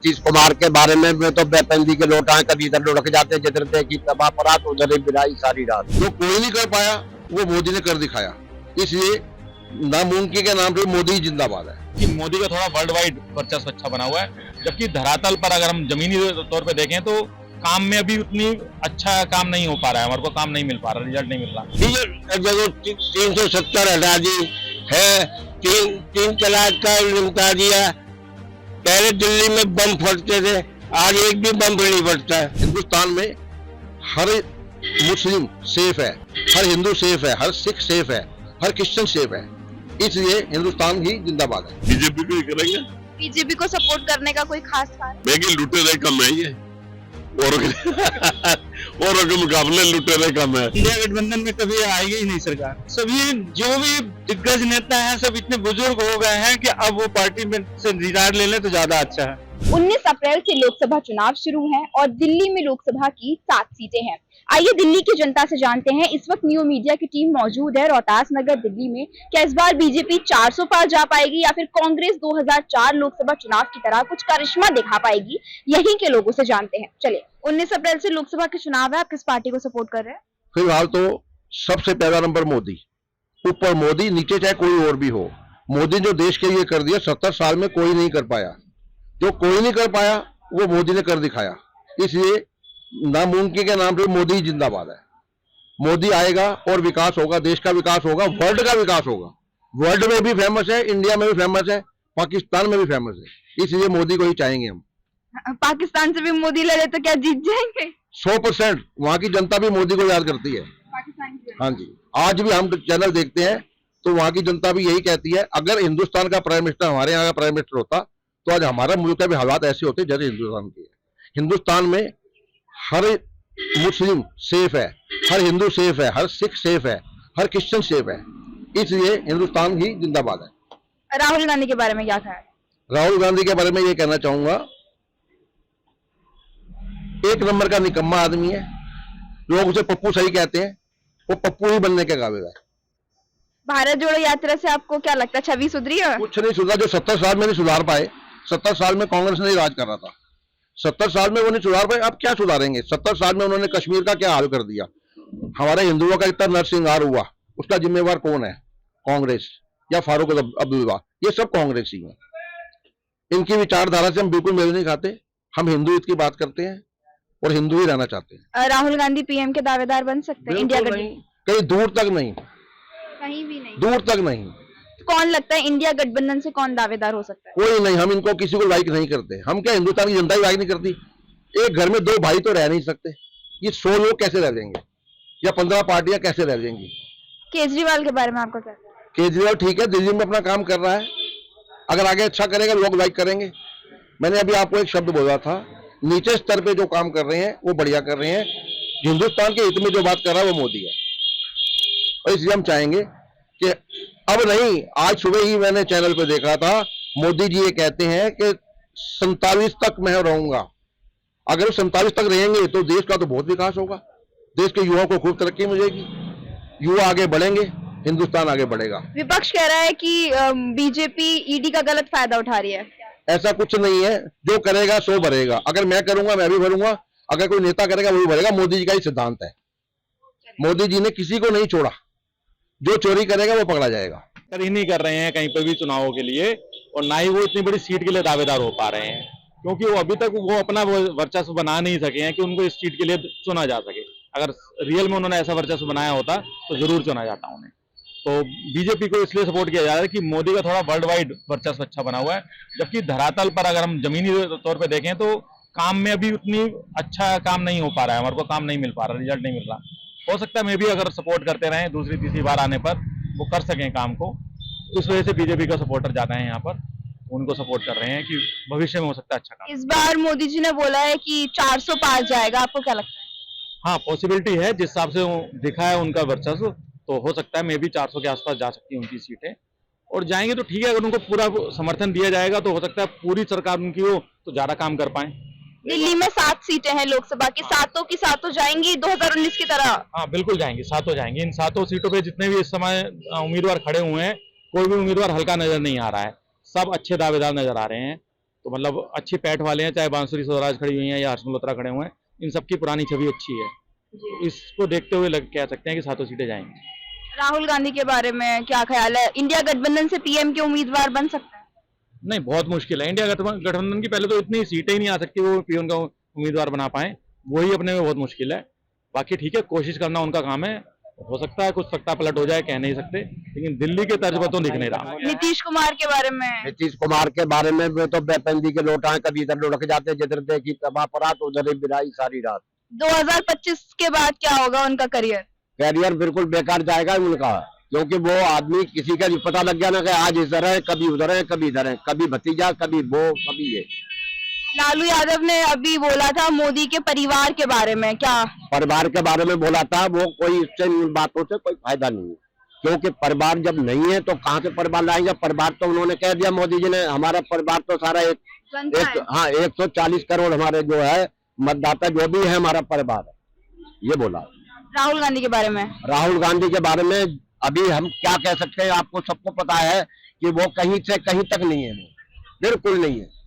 नीतीश कुमार के बारे में तो बेपंदी के लोट आए, कभी इधर लुढ़क जाते जिधर देखी तबाह पड़ा तो उधर ही बिराई सारी रात। जो कोई नहीं कर पाया वो मोदी ने कर दिखाया, इसलिए नामुमकिन के नाम पे मोदी जिंदाबाद है। कि मोदी का थोड़ा वर्ल्ड वाइड वर्चस्व अच्छा बना हुआ है, जबकि धरातल पर अगर हम जमीनी तौर पे देखें तो काम में अभी उतनी अच्छा काम नहीं हो पा रहा है, हमारे को काम नहीं मिल पा रहा, रिजल्ट नहीं मिल रहा। 370 हटा दी है, तीन तलाक का निपटा दिया। पहले दिल्ली में बम फटते थे, आज एक भी बम नहीं फटता है। हिंदुस्तान में हर मुस्लिम सेफ है, हर हिंदू सेफ है, हर सिख सेफ है, हर क्रिश्चियन सेफ है, इसलिए हिंदुस्तान ही जिंदाबाद है। बीजेपी को ही करेंगे। बीजेपी को सपोर्ट करने का कोई खास कारण? लेकिन लुटेरे कम है ये, औरों के मुकाबले लुटेरे कम है। इंडिया गठबंधन में कभी आएगी ही नहीं सरकार। सभी जो भी दिग्गज नेता हैं सब इतने बुजुर्ग हो गए हैं कि अब वो पार्टी में से रिटायर ले लें तो ज्यादा अच्छा है। 19 अप्रैल से लोकसभा चुनाव शुरू हैं और दिल्ली में लोकसभा की 7 सीटें हैं। आइए दिल्ली की जनता से जानते हैं। इस वक्त न्यू मीडिया की टीम मौजूद है रोहतास नगर दिल्ली में। क्या इस बार बीजेपी 400 पार जा पाएगी या फिर कांग्रेस 2004 लोकसभा चुनाव की तरह कुछ करिश्मा दिखा पाएगी? यहीं के लोगों से जानते हैं। चलिए, 19 अप्रैल से लोकसभा के चुनाव है, आप किस पार्टी को सपोर्ट कर रहे हैं? फिलहाल तो सबसे पहला नंबर मोदी, ऊपर मोदी, नीचे चाहे कोई और भी हो। मोदी जो देश के लिए कर दिया 70 साल में कोई नहीं कर पाया, जो कोई नहीं कर पाया वो मोदी ने कर दिखाया, इसलिए नामुमकिन के नाम पे मोदी जिंदाबाद है। मोदी आएगा और विकास होगा, देश का विकास होगा, वर्ल्ड का विकास होगा। वर्ल्ड में भी फेमस है, इंडिया में भी फेमस है, पाकिस्तान में भी फेमस है, इसलिए मोदी को ही चाहेंगे हम। पाकिस्तान से भी मोदी लड़े तो क्या जीत जाएंगे? 100% वहां की जनता भी मोदी को याद करती है। पाकिस्तान की? हाँ जी, आज भी हम चैनल देखते हैं तो वहां की जनता भी यही कहती है, अगर हिंदुस्तान का प्राइम मिनिस्टर हमारे यहाँ का प्राइम मिनिस्टर होता तो आज हमारा मुल्क के भी हालात ऐसे होते जैसे हिंदुस्तान के। हिंदुस्तान में हर मुस्लिम सेफ है, हर हिंदू सेफ है, हर सिख सेफ है, हर क्रिश्चियन सेफ है, इसलिए हिंदुस्तान ही जिंदाबाद है। राहुल गांधी के बारे में क्या कहा है? राहुल गांधी के बारे में ये कहना चाहूंगा, एक नंबर का निकम्मा आदमी है। लोग उसे पप्पू सही कहते हैं, वो पप्पू ही बनने के काबिल है। भारत जोड़ो यात्रा से आपको क्या लगता है, छवि सुधरी है? कुछ नहीं सुधरा, जो 70 साल में नहीं सुधार पाए। 70 साल में कांग्रेस ने राज कर रहा था, 70 साल में वो नहीं सुधार पाए, अब क्या सुधारेंगे? 70 साल में उन्होंने कश्मीर का क्या हाल कर दिया। हमारे हिंदुओं का इतना नरसिंहार हुआ, उसका जिम्मेवार कौन है? कांग्रेस या फारूक अब्दुल्ला, ये सब कांग्रेस ही है। इनकी विचारधारा से हम बिल्कुल मेल नहीं खाते। हम हिंदू हित की बात करते हैं और हिंदू ही रहना चाहते हैं। राहुल गांधी पीएम के दावेदार बन सकते हैं इंडिया गठबंधन? कहीं दूर तक नहीं, कहीं भी नहीं, दूर तक नहीं। कौन लगता है इंडिया गठबंधन से कौन दावेदार हो सकता है? कोई नहीं, हम इनको किसी को लाइक नहीं करते। हम क्या, हिंदुस्तान की जनता ही लाइक नहीं करती? एक घर में 2 भाई तो रह नहीं सकते, ये 100 लोग कैसे रह जाएंगे या 15 पार्टियां कैसे रह जाएंगी? केजरीवाल के बारे में आपका क्या कहना है? केजरीवाल ठीक है, दिल्ली में अपना काम कर रहा है, अगर आगे अच्छा करेगा लोग लाइक करेंगे। मैंने अभी आपको एक शब्द बोला था, नीचे स्तर पे जो काम कर रहे हैं वो बढ़िया कर रहे हैं। हिंदुस्तान के हित में जो बात कर रहा है वो मोदी है, और इसलिए हम चाहेंगे कि अब नहीं, आज सुबह ही मैंने चैनल पे देखा था, मोदी जी ये कहते हैं कि 47 तक मैं रहूंगा। अगर 47 तक रहेंगे तो देश का तो बहुत विकास होगा, देश के युवाओं को खूब तरक्की मिलेगी, युवा आगे बढ़ेंगे, हिंदुस्तान आगे बढ़ेगा। विपक्ष कह रहा है कि बीजेपी ईडी का गलत फायदा उठा रही है। ऐसा कुछ नहीं है, जो करेगा सो भरेगा। अगर मैं करूंगा मैं भी भरूंगा, अगर कोई नेता करेगा वो भी भरेगा। मोदी जी का ही सिद्धांत है, मोदी जी ने किसी को नहीं छोड़ा, जो चोरी करेगा वो पकड़ा जाएगा। कर ही नहीं कर रहे हैं कहीं पर भी चुनावों के लिए, और ना ही वो इतनी बड़ी सीट के लिए दावेदार हो पा रहे हैं, क्योंकि वो अभी तक वो अपना वर्चस्व बना नहीं सके हैं कि उनको इस सीट के लिए चुना जा सके। अगर रियल में उन्होंने ऐसा वर्चस्व बनाया होता तो जरूर चुना जाता उन्हें। तो बीजेपी को इसलिए सपोर्ट किया जा रहा है कि मोदी का थोड़ा वर्ल्ड वाइड वर्चस्व अच्छा बना हुआ है, जबकि धरातल पर अगर हम जमीनी तौर पर देखें तो काम में अभी उतनी अच्छा काम नहीं हो पा रहा है, हमारे को काम नहीं मिल पा रहा, रिजल्ट नहीं मिल रहा। हो सकता है मैं भी अगर सपोर्ट करते रहें, दूसरी तीसरी बार आने पर वो कर सकें काम को, इस वजह से बीजेपी का सपोर्टर ज्यादा है यहाँ पर, उनको सपोर्ट कर रहे हैं कि भविष्य में हो सकता है अच्छा काम। इस बार मोदी जी ने बोला है कि 400 पार जाएगा, आपको क्या लगता है? हाँ, पॉसिबिलिटी है, जिस हिसाब से दिखा है उनका वर्चस्व, तो हो सकता है मैं भी 400 के आसपास जा सकती है उनकी सीटें, और जाएंगे तो ठीक है। अगर उनको पूरा समर्थन दिया जाएगा तो हो सकता है पूरी सरकार उनकी हो तो ज्यादा काम कर पाए। दिल्ली में 7 सीटें हैं लोकसभा की, सातों की सातों जाएंगी 2019 की तरह? हाँ बिल्कुल जाएंगी, सातों जाएंगी। इन 7 सीटों पे जितने भी इस समय उम्मीदवार खड़े हुए हैं, कोई भी उम्मीदवार हल्का नजर नहीं आ रहा है, सब अच्छे दावेदार नजर आ रहे हैं। तो मतलब अच्छी पैठ वाले हैं, चाहे बांसुरी स्वराज खड़ी हुई हैं या हर्ष मल्होत्रा खड़े हुए हैं, इन सबकी पुरानी छवि अच्छी है। इसको देखते हुए कह सकते हैं कि 7 सीटें जाएंगी। राहुल गांधी के बारे में क्या ख्याल है? इंडिया गठबंधन से पीएम के उम्मीदवार बन सकते हैं? नहीं, बहुत मुश्किल है। इंडिया गठबंधन की पहले तो इतनी सीटें ही नहीं आ सकती वो पीएम का उम्मीदवार बना पाए, वही अपने में बहुत मुश्किल है। बाकी ठीक है, कोशिश करना उनका काम है, हो सकता है कुछ सत्ता पलट हो जाए, कह नहीं सकते, लेकिन दिल्ली के तर्ज पर तो दिख नहीं रहा। नीतीश कुमार के बारे में? नीतीश कुमार के बारे में वो तो बेपंदी के लोटा है, कभी इधर लुढ़क जाते, जिधर देखी तबाह पड़ा तो उधर ही बिराई सारी रात। 2025 के बाद क्या होगा उनका करियर? कैरियर बिल्कुल बेकार जाएगा उनका, क्योंकि वो आदमी किसी का पता लग गया ना कि आज इधर है, कभी उधर है, कभी इधर है, कभी भतीजा, कभी वो, कभी ये। लालू यादव ने अभी बोला था मोदी के परिवार के बारे में, क्या परिवार के बारे में बोला था, वो कोई इससे इन बातों से कोई फायदा नहीं है, क्योंकि परिवार जब नहीं है तो कहाँ से परिवार लाएंगे? परिवार तो उन्होंने कह दिया मोदी जी ने, हमारा परिवार तो सारा हाँ 140 करोड़ हमारे जो है मतदाता जो भी है हमारा परिवार है, ये बोला। राहुल गांधी के बारे में? राहुल गांधी के बारे में अभी हम क्या कह सकते हैं? आपको सबको पता है कि वो कहीं से कहीं तक नहीं है, वो बिल्कुल नहीं है,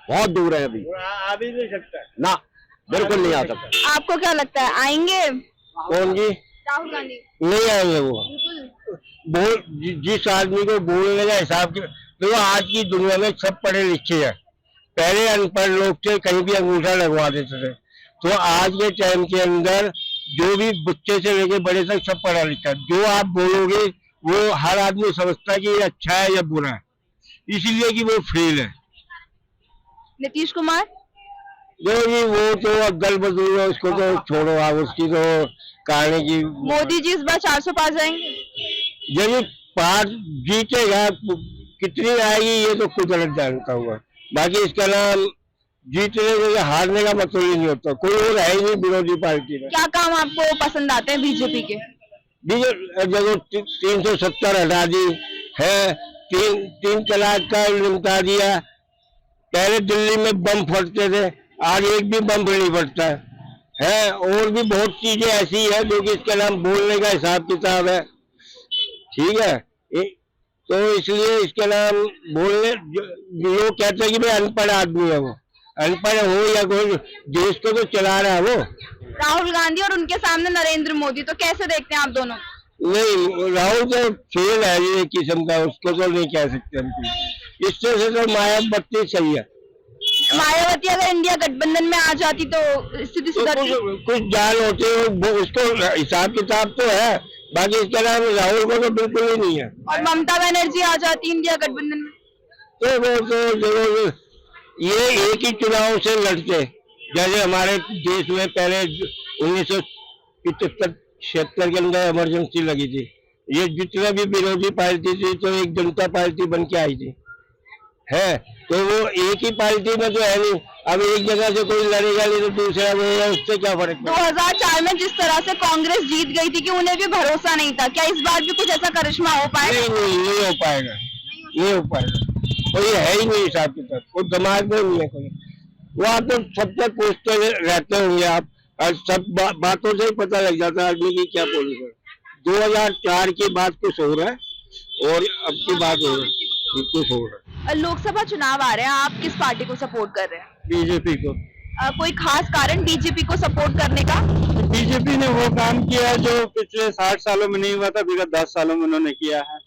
बहुत दूर है, अभी आ भी नहीं सकता ना, बिल्कुल नहीं आ सकता। आपको क्या लगता है आएंगे कौन जी? राहुल गांधी? नहीं आएंगे वो। जिस आदमी को बोलने का हिसाब की, तो आज की दुनिया में सब पढ़े लिखे हैं। पहले अनपढ़ लोग थे, कहीं भी अंगूठा लगवा देते थे, तो आज के टाइम के अंदर जो भी बच्चे से लेके बड़े तक सब पढ़ा लिखा, जो आप बोलोगे वो हर आदमी समझता है कि ये अच्छा है या बुरा है, इसलिए कि वो फेल है। नीतीश कुमार? जो जी वो तो अब्दुल बदूर है, उसको तो छोड़ो आप, उसकी तो कहानी की। मोदी जी इस बार 400 पार जाएंगे? यदि पार जीतेगा, कितनी आएगी ये तो खुद अलग जानता हुआ, बाकी इसका नाम जीतने के हारने का मतलब ही नहीं होता, कोई और है ही नहीं विरोधी पार्टी में। क्या काम आपको पसंद आते हैं बीजेपी के? जगह 370 हटा दी है, तीन तलाक का निपटा दिया। पहले दिल्ली में बम फटते थे, आज एक भी बम नहीं फटता है। और भी बहुत चीजें ऐसी है जो कि इसका नाम बोलने का हिसाब किताब है, ठीक है। तो इसलिए इसके नाम बोलने, लोग कहते हैं कि भाई अनपढ़ आदमी है, वो अनपढ़ हो या कोई, देश को तो चला रहा है वो। राहुल गांधी और उनके सामने नरेंद्र मोदी, तो कैसे देखते हैं आप दोनों? नहीं, राहुल तो फेल है ये किस्म का, उसको तो नहीं कह सकते हम। इससे से तो मायावती सही है। मायावती अगर इंडिया गठबंधन में आ जाती तो स्थिति तो सुधरती? कुछ जान होते हो, उसको हिसाब किताब तो है, बाकी इसके नाम राहुल को तो बिल्कुल ही नहीं है। और ममता बनर्जी आ जाती इंडिया गठबंधन में तो वो तो देखो, ये एक ही चुनाव से लड़ते, जैसे हमारे देश में पहले 1975-76 के अंदर इमरजेंसी लगी थी, ये जितने भी विरोधी पार्टी थी तो एक जनता पार्टी बन के आई थी, है तो वो एक ही पार्टी में तो है नहीं। अब एक जगह से कोई लड़ेगा नहीं तो दूसरा बोलेगा, उससे क्या फर्क पड़ेगा? 2004 में जिस तरह से कांग्रेस जीत गई थी कि उन्हें भी भरोसा नहीं था, क्या इस बार भी कुछ ऐसा करिश्मा हो पाएगा? नहीं हो पाएगा, नहीं हो पाएगा, कोई है ही नहीं हिसाब किताब, कोई दिमाग में नहीं है कोई। वो आप तो सबसे पूछते रहते होंगे आप, और सब बातों से ही पता लग जाता है आदमी की क्या पोजीशन। 2004 की बात कुछ हो रहा है और अब की बात हो रहा है कुछ हो रहा है। लोकसभा चुनाव आ रहे हैं, आप किस पार्टी को सपोर्ट कर रहे हैं? बीजेपी को। कोई खास कारण बीजेपी को सपोर्ट करने का? बीजेपी ने वो काम किया है जो पिछले 60 सालों में नहीं हुआ था, विगत 10 सालों में उन्होंने किया है।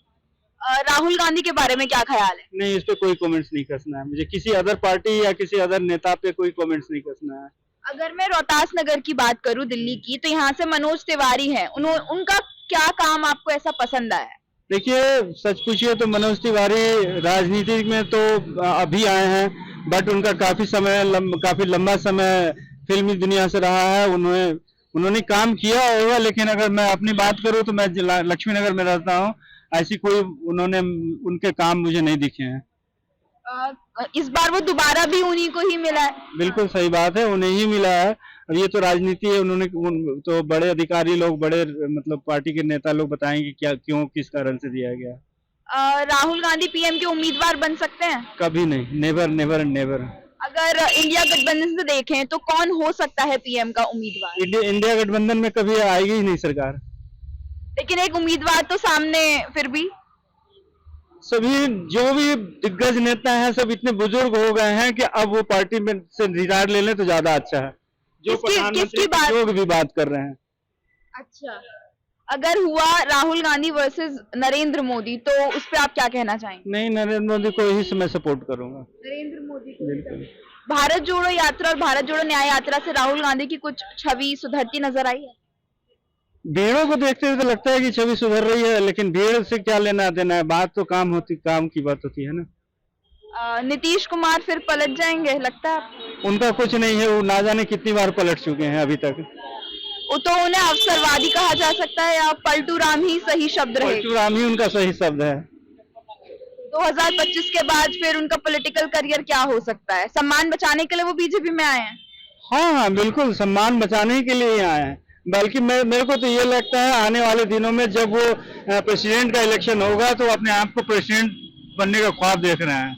राहुल गांधी के बारे में क्या ख्याल है? नहीं, इस पे कोई कमेंट्स नहीं करना है मुझे, किसी अदर पार्टी या किसी अदर नेता पे कोई कमेंट्स नहीं करना है। अगर मैं रोहतास नगर की बात करूं दिल्ली की, तो यहाँ से मनोज तिवारी हैं, उनका क्या काम आपको ऐसा पसंद आया? देखिए, सच पूछिए तो मनोज तिवारी राजनीति में तो अभी आए हैं, बट उनका काफी लंबा समय फिल्मी दुनिया से रहा है, उन्होंने काम किया होगा। लेकिन अगर मैं अपनी बात करूं तो मैं लक्ष्मी नगर में रहता हूं, ऐसी कोई उनके काम मुझे नहीं दिखे हैं। इस बार वो दोबारा भी उन्हीं को ही मिला है? बिल्कुल सही बात है, उन्हें ही मिला है। अब ये तो राजनीति है, तो बड़े अधिकारी लोग, बड़े मतलब पार्टी के नेता लोग बताएंगे क्या, क्यों, किस कारण से दिया गया। राहुल गांधी पीएम के उम्मीदवार बन सकते हैं? कभी नहीं, नेवर नेवर नेवर। अगर इंडिया गठबंधन से देखें तो कौन हो सकता है पीएम का उम्मीदवार? इंडिया गठबंधन में कभी आएगी ही नहीं सरकार। लेकिन एक उम्मीदवार तो सामने फिर भी सभी जो भी दिग्गज नेता हैं सब इतने बुजुर्ग हो गए हैं कि अब वो पार्टी में से रिटायर ले लें तो ज्यादा अच्छा है। जो प्रधानमंत्री लोग भी बात कर रहे हैं। अच्छा, अगर हुआ राहुल गांधी वर्सेस नरेंद्र मोदी तो उस पर आप क्या कहना चाहेंगे? नहीं, नरेंद्र मोदी को ही मैं सपोर्ट करूंगा। नरेंद्र मोदी को। बिल्कुल। भारत जोड़ो यात्रा और भारत जोड़ो न्याय यात्रा से राहुल गांधी की कुछ छवि सुधरती नजर आई है? भीड़ों को देखते हुए तो लगता है कि छवि सुधर रही है, लेकिन भीड़ से क्या लेना देना है, बात तो काम की बात होती है ना। नीतीश कुमार फिर पलट जाएंगे लगता है आपको? उनका कुछ नहीं है, वो ना जाने कितनी बार पलट चुके हैं अभी तक। वो तो उन्हें अवसरवादी कहा जा सकता है या पलटू राम ही सही शब्द रहेगा? पलटू राम ही उनका सही शब्द है। 2025 के बाद फिर उनका पॉलिटिकल करियर क्या हो सकता है? सम्मान बचाने के लिए वो बीजेपी में आए हैं? हाँ, बिल्कुल सम्मान बचाने के लिए ही आए हैं। बल्कि मेरे को तो ये लगता है आने वाले दिनों में जब वो प्रेसिडेंट का इलेक्शन होगा तो अपने आप को प्रेसिडेंट बनने का ख्वाब देख रहे हैं।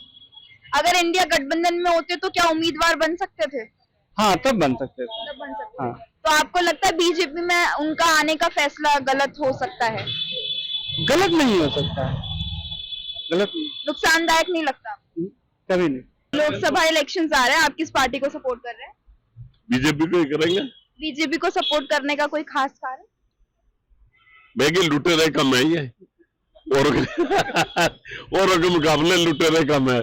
अगर इंडिया गठबंधन में होते तो क्या उम्मीदवार बन सकते थे? हाँ, तब बन सकते थे। तब बन सकते हाँ। तो आपको लगता है बीजेपी में उनका आने का फैसला गलत हो सकता है? गलत नहीं हो सकता है, गलत नुकसानदायक नहीं लगता? कभी नहीं। लोकसभा इलेक्शंस आ रहे हैं, आप किस पार्टी को सपोर्ट कर रहे हैं? बीजेपी को ही करेंगे। बीजेपी को सपोर्ट करने का कोई खास कारण? मैगी लुटेरे कम है ये, औरों के मुकाबले लुटेरे कम है।